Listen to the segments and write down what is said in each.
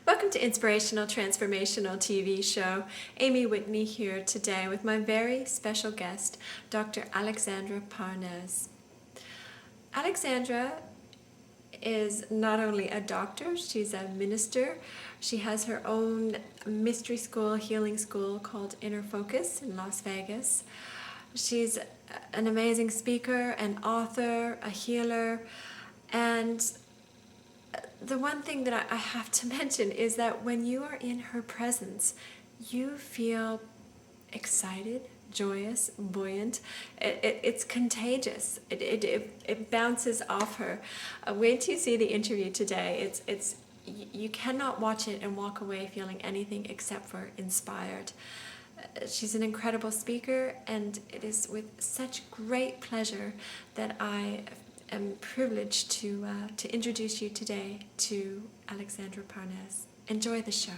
Welcome to Inspirational Transformational TV show. Amy Whitney here today with my very special guest, Dr. AlixSandra Parness. AlixSandra is not only a doctor, she's a minister. She has her own mystery school, healing school called Inner Focus in Las Vegas. She's an amazing speaker, an author, a healer, and the one thing that I have to mention is that when you are in her presence, you feel excited, joyous, buoyant. It's contagious. It bounces off her. Wait till you see the interview today. You cannot watch it and walk away feeling anything except for inspired. She's an incredible speaker, and it is with such great pleasure that I am privileged to introduce you today to AlixSandra Parness. Enjoy the show.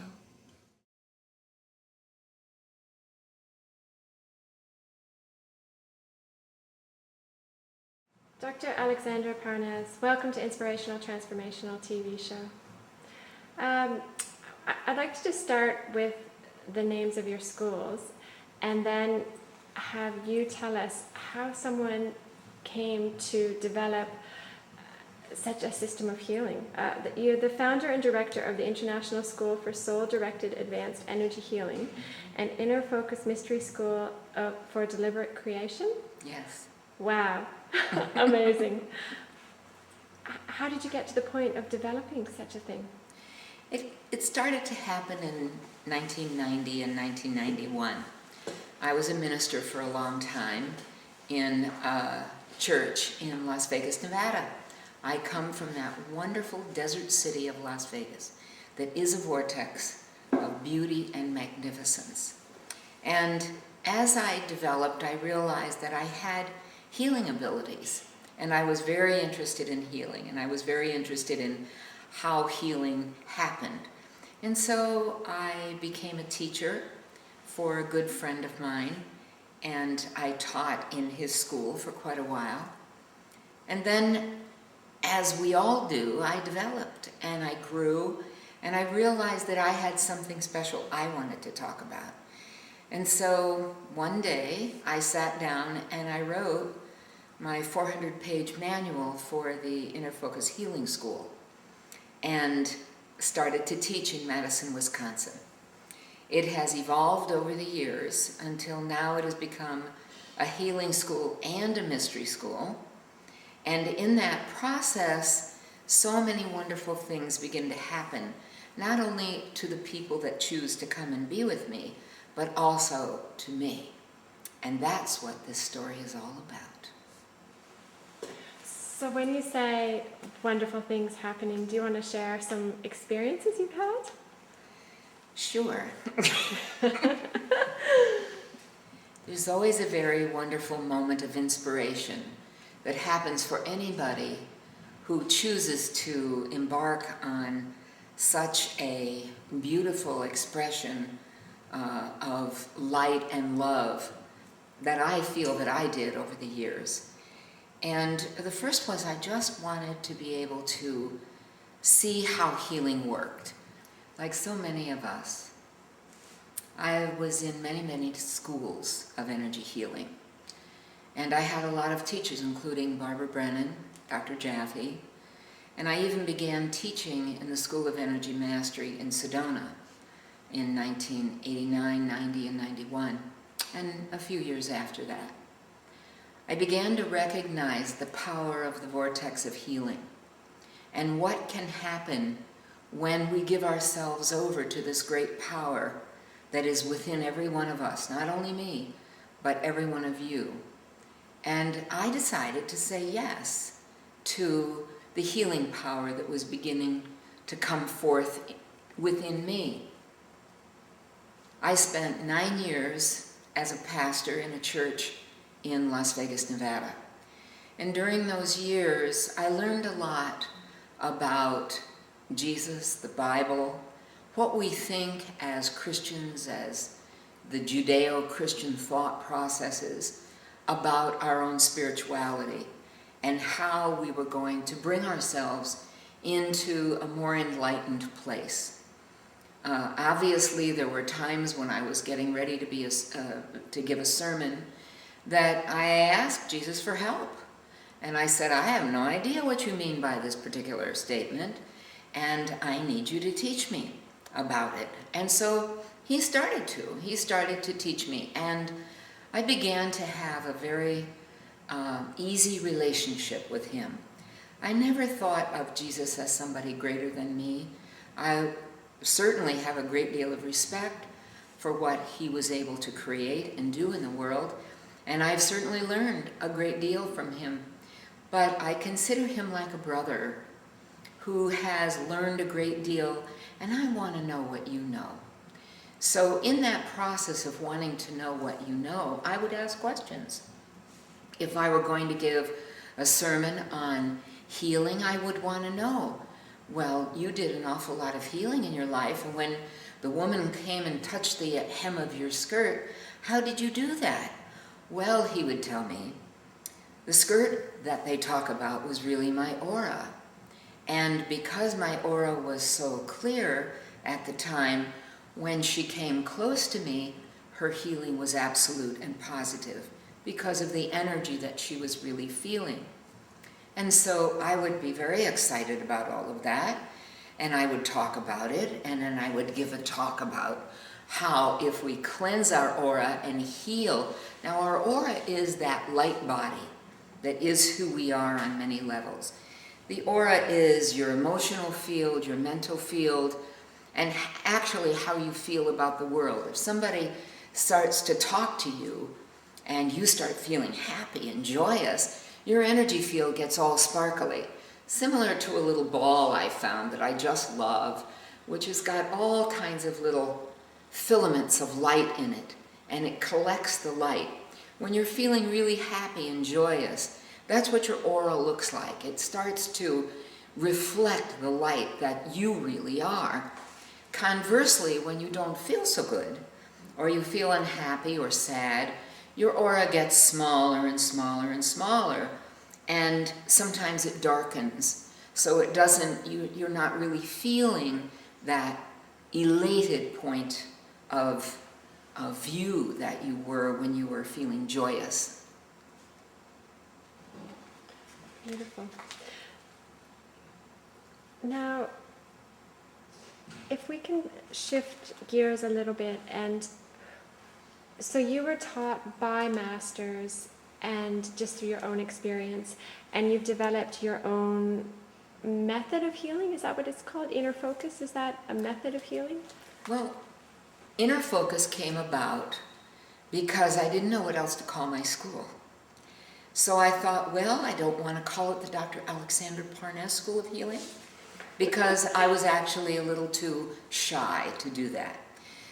Dr. AlixSandra Parness, welcome to Inspirational Transformational TV show. I'd like to just start with the names of your schools and then have you tell us how someone came to develop such a system of healing. You're the founder and director of the International School for Soul-Directed Advanced Energy Healing and Inner Focus Mystery School for Deliberate Creation? Yes. Wow. Amazing. How did you get to the point of developing such a thing? It started to happen in 1990 and 1991. I was a minister for a long time in a church in Las Vegas, Nevada. I come from that wonderful desert city of Las Vegas that is a vortex of beauty and magnificence. And as I developed, I realized that I had healing abilities, and I was very interested in healing, and I was very interested in how healing happened. And so I became a teacher for a good friend of mine, and I taught in his school for quite a while. And then, as we all do, I developed and I grew, and I realized that I had something special I wanted to talk about. And so one day I sat down and I wrote my 400-page manual for the Inner Focus Healing School and started to teach in Madison, Wisconsin. It has evolved over the years until now it has become a healing school and a mystery school. And in that process, so many wonderful things begin to happen, not only to the people that choose to come and be with me, but also to me. And that's what this story is all about. So when you say wonderful things happening, do you want to share some experiences you've had? Sure. There's always a very wonderful moment of inspiration that happens for anybody who chooses to embark on such a beautiful expression of light and love that I feel that I did over the years. And the first was I just wanted to be able to see how healing worked. Like so many of us, I was in many, many schools of energy healing. And I had a lot of teachers, including Barbara Brennan, Dr. Jaffe, and I even began teaching in the School of Energy Mastery in Sedona in 1989, 90, and 91, and a few years after that. I began to recognize the power of the vortex of healing and what can happen when we give ourselves over to this great power that is within every one of us, not only me, but every one of you. And I decided to say yes to the healing power that was beginning to come forth within me. I spent 9 years as a pastor in a church in Las Vegas, Nevada. And during those years, I learned a lot about Jesus, the Bible, what we think as Christians, as the Judeo-Christian thought processes about our own spirituality and how we were going to bring ourselves into a more enlightened place. Obviously, there were times when I was getting ready to give a sermon that I asked Jesus for help. And I said, I have no idea what you mean by this particular statement, and I need you to teach me about it. And so he started to teach me, and I began to have a very easy relationship with him. I never thought of Jesus as somebody greater than me. I certainly have a great deal of respect for what he was able to create and do in the world, and I've certainly learned a great deal from him. But I consider him like a brother who has learned a great deal, and I want to know what you know. So in that process of wanting to know what you know, I would ask questions. If I were going to give a sermon on healing, I would want to know, well, you did an awful lot of healing in your life, and when the woman came and touched the hem of your skirt, how did you do that? Well, he would tell me, the skirt that they talk about was really my aura. And because my aura was so clear at the time, when she came close to me, her healing was absolute and positive because of the energy that she was really feeling. And so I would be very excited about all of that, and I would talk about it, and then I would give a talk about how if we cleanse our aura and heal. Now our aura is that light body that is who we are on many levels. The aura is your emotional field, your mental field, and actually how you feel about the world. If somebody starts to talk to you and you start feeling happy and joyous, your energy field gets all sparkly. Similar to a little ball I found that I just love, which has got all kinds of little filaments of light in it, and it collects the light. When you're feeling really happy and joyous, that's what your aura looks like. It starts to reflect the light that you really are. Conversely, when you don't feel so good, or you feel unhappy or sad, your aura gets smaller and smaller and smaller, and sometimes it darkens. So it doesn't, you're not really feeling that elated point of view that you were when you were feeling joyous. Beautiful. Now, if we can shift gears a little bit, and so you were taught by masters and just through your own experience, and you've developed your own method of healing. Is that what it's called? Inner focus? Is that a method of healing? Well, inner focus came about because I didn't know what else to call my school. So I thought, well, I don't want to call it the Dr. AlixSandra Parness School of Healing, because I was actually a little too shy to do that.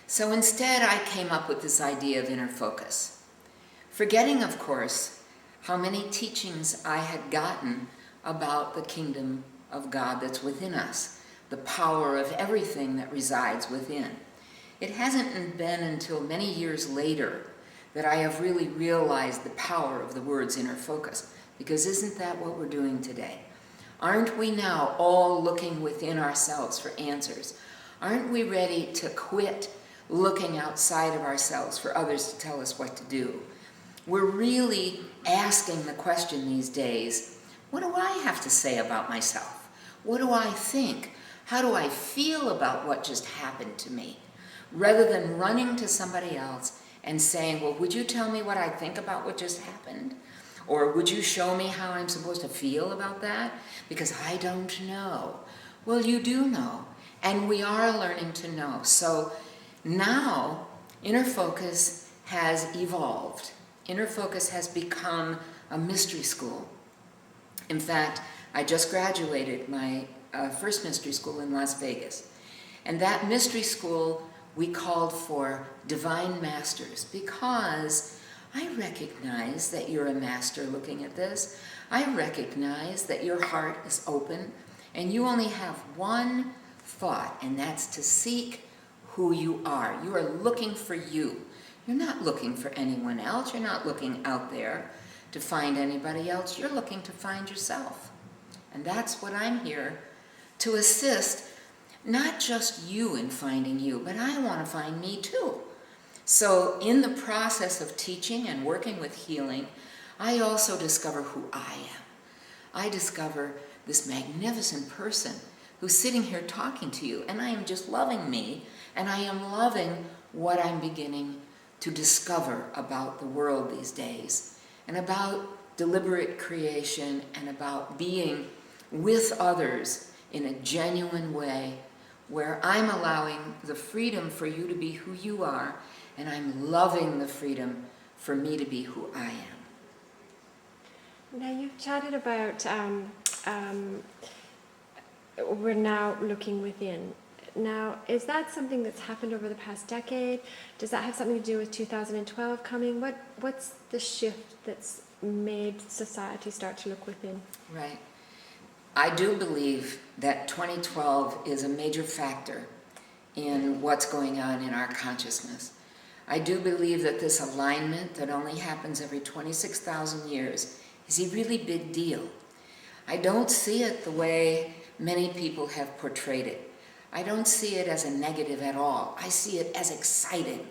So instead, I came up with this idea of inner focus, forgetting, of course, how many teachings I had gotten about the kingdom of God that's within us, the power of everything that resides within. It hasn't been until many years later that I have really realized the power of the words inner focus, because isn't that what we're doing today? Aren't we now all looking within ourselves for answers? Aren't we ready to quit looking outside of ourselves for others to tell us what to do? We're really asking the question these days, what do I have to say about myself? What do I think? How do I feel about what just happened to me? Rather than running to somebody else and saying, well, would you tell me what I think about what just happened? Or would you show me how I'm supposed to feel about that? Because I don't know. Well, you do know, and we are learning to know. So now, inner focus has evolved. Inner focus has become a mystery school. In fact, I just graduated my first mystery school in Las Vegas. And that mystery school we called for divine masters, because I recognize that you're a master looking at this. I recognize that your heart is open and you only have one thought, and that's to seek who you are. You are looking for you. You're not looking for anyone else. You're not looking out there to find anybody else. You're looking to find yourself. And that's what I'm here to assist not just you in finding you, but I want to find me too. So in the process of teaching and working with healing, I also discover who I am. I discover this magnificent person who's sitting here talking to you, and I am just loving me, and I am loving what I'm beginning to discover about the world these days, and about deliberate creation, and about being with others in a genuine way, where I'm allowing the freedom for you to be who you are, and I'm loving the freedom for me to be who I am. Now you've chatted about we're now looking within. Now, is that something that's happened over the past decade? Does that have something to do with 2012 coming? What's the shift that's made society start to look within? Right. I do believe that 2012 is a major factor in what's going on in our consciousness. I do believe that this alignment that only happens every 26,000 years is a really big deal. I don't see it the way many people have portrayed it. I don't see it as a negative at all. I see it as exciting.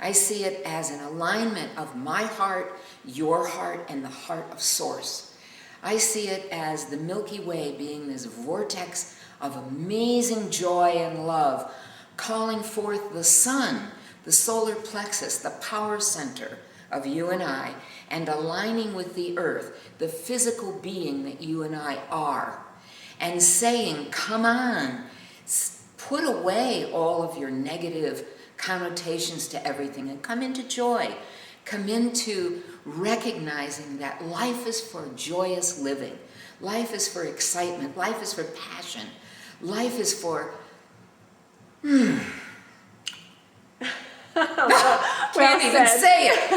I see it as an alignment of my heart, your heart, and the heart of Source. I see it as the Milky Way being this vortex of amazing joy and love, calling forth the sun, the solar plexus, the power center of you and I, and aligning with the earth, the physical being that you and I are, and saying, come on, put away all of your negative connotations to everything and come into joy. Come into recognizing that life is for joyous living. Life is for excitement. Life is for passion. Life is for... Can't even say it.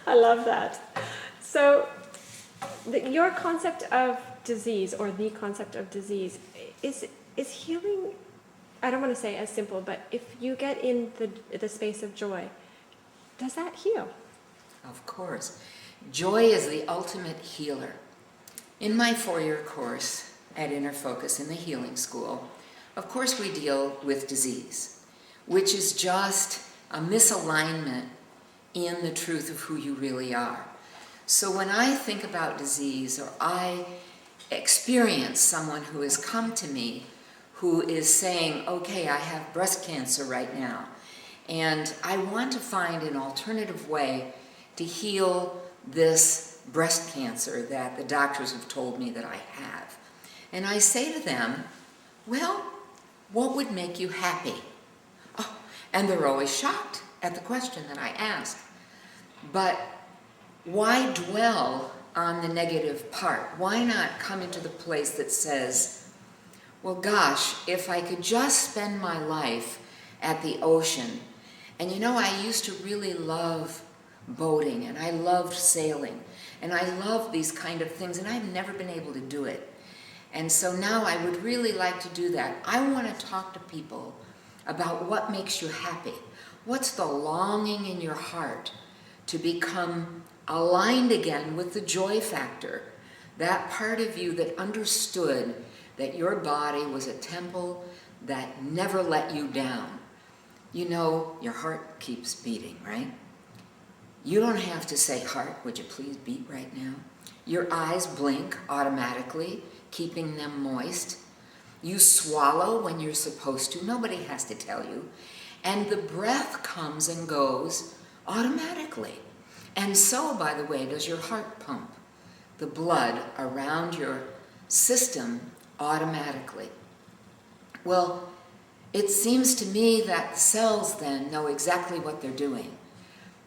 I love that. So your concept of disease, or the concept of disease, is healing, I don't want to say as simple, but if you get in the space of joy, does that heal? Of course. Joy is the ultimate healer. In my 4-year course at Inner Focus in the Healing School, of course we deal with disease, which is just a misalignment in the truth of who you really are. So when I think about disease, or I experience someone who has come to me who is saying, okay, I have breast cancer right now, and I want to find an alternative way to heal this breast cancer that the doctors have told me that I have. And I say to them, well, what would make you happy? Oh, and they're always shocked at the question that I ask. But why dwell on the negative part? Why not come into the place that says, well, gosh, if I could just spend my life at the ocean. And you know, I used to really love boating, and I loved sailing, and I love these kind of things, and I've never been able to do it. And so now I would really like to do that. I want to talk to people about what makes you happy. What's the longing in your heart to become aligned again with the joy factor, that part of you that understood that your body was a temple that never let you down. You know, your heart keeps beating, right? You don't have to say, heart, would you please beat right now? Your eyes blink automatically, keeping them moist. You swallow when you're supposed to. Nobody has to tell you. And the breath comes and goes automatically. And so, by the way, does your heart pump the blood around your system automatically. Well, it seems to me that cells then know exactly what they're doing,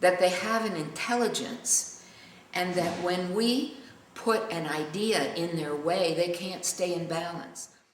that they have an intelligence, and that when we put an idea in their way, they can't stay in balance.